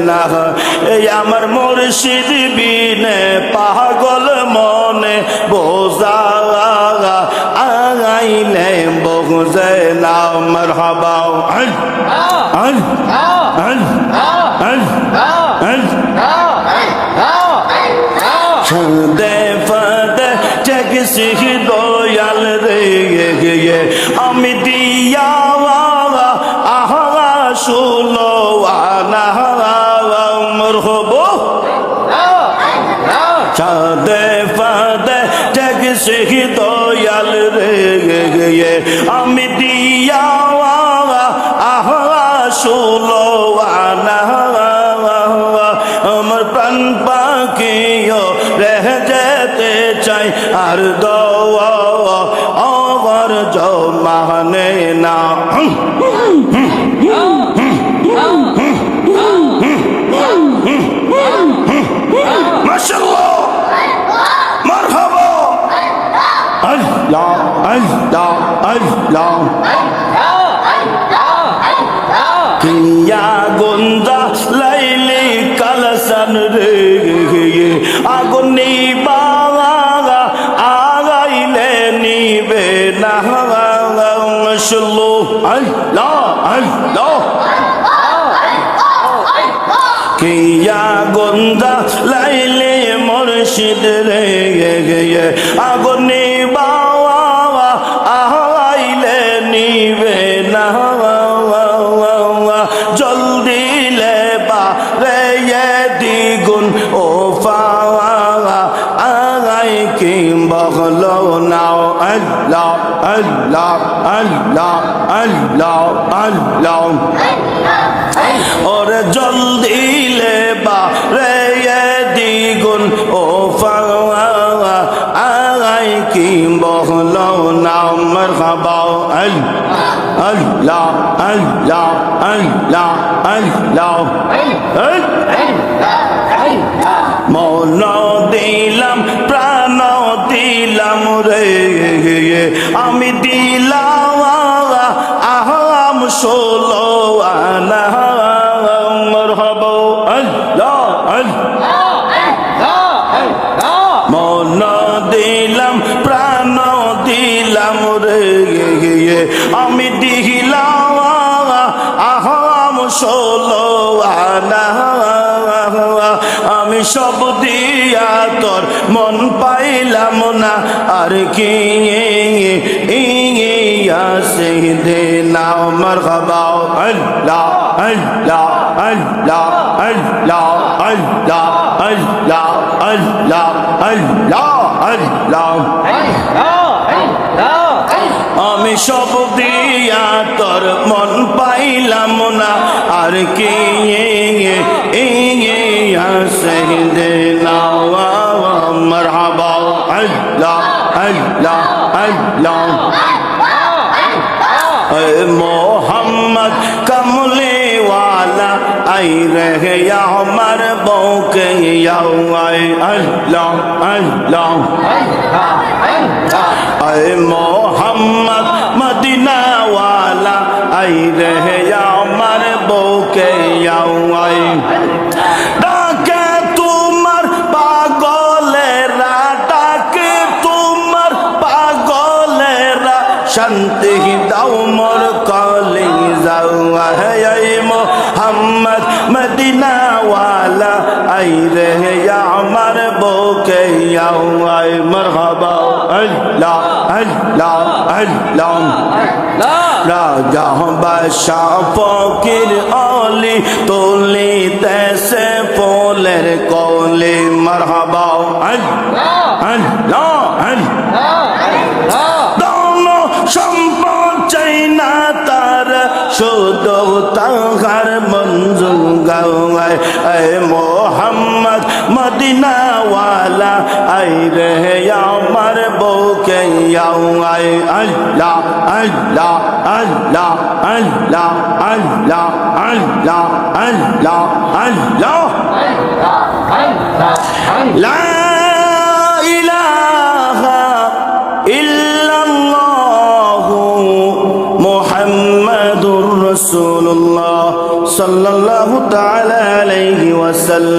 না এই আমার মুর্শিদ বিনে পাগল মনে বোঝা আগাইলে বুঝে না মারহাবা দে ফাদে ঠেকছি দয়াল রে আমি দিয়া আহা শুলো আনা মরহবো চাঁদে ফাদে ঠেকছি দয়াল রে আমি দিয়া আহা শুলো আনা আমার প্রাণ পাখিও রেহে যেতে চাই আর দোয়া আমার জমানে না মাশাআল্লাহ মারহাবা আল্লাহ আল্লাহ আল্লাহ কিয়া গুঞ্জা লাইলি কালসান রে আগুন নিবা আগাইলে নিবে না মাশাআল্লাহ আল্লাহ আল্লাহ কিয়া গুঞ্জা লাইলি মুর্শিদ রে আগুন নিবা আগাইলে নিবে না জলদি লে বা রে দ্বিগুণ ও পাওয়া আগাই কি বহলো নাও আল্লাহ আল্লাহ আল্লাহ আল্লাহ আল্লাহ ওরে জলদি লে বা রে দ্বিগুণ ও পাওয়া আগাই কি বহলো নাও মারহাবা আল্লাহ আল্লাহ আল্লাহ আল্লাহ মন দিলাম প্রাণ দিলাম রে আমি দিলাম আহাম ষোলো আনা মারহাবা আল্লাহ মন দিলাম প্রাণ দিলাম রে আমি দিলাম আহাম ষোলো আনা আমি সব দিয়া তোর মন পাইলাম না আর কি আসে দে না মারহাবা আল্লাহ আল্লাহ আল্লাহ আল্লাহ আল্লাহ আল্লাহ আল্লাহ আল্লাহ আল্লাহ আমি সব দিয়া তোর মন পাইলাম না আর কি আসে দে না মারহাবা আল্লাহ আল্লাহ আল্লাহ মোহাম্মদ কমলে वाला आई रहे या हमार बौके आए अल्लाह अल्लाह अरे मोहम्मद मदीना वाला आई रहे या हमार बौके आए डाके तुम्हार पागलेरा डाके तुम्हार पागलेरा शांति दाओ मोर कली जाओ है मोहम्मद मदीना वाला आई रहे या हमार बोके आए मरहबा अल्लाह अल्लाह अल्लाह राजा बादशाह फकीर अली तोली तैसे पोलेर कोली मरहबा अल्लाह अल्लाह अल्लाह दोनों संपद चाइना तार शुद्ध ताहार मंजुल गाए ऐ मोहम्मद मदीना वाला आई रहे या मर बोके आए अल्लाह अल्लाह अल्लाह अल्लाह अल्लाह अल्लाह अल्लाह अल्लाह ला इलाहा इल्लल्लाह मुहम्मदुर रसूलुल्लाह সাল্লাল্লাহু তাআলা আলাইহি ওয়াসাল্লাম।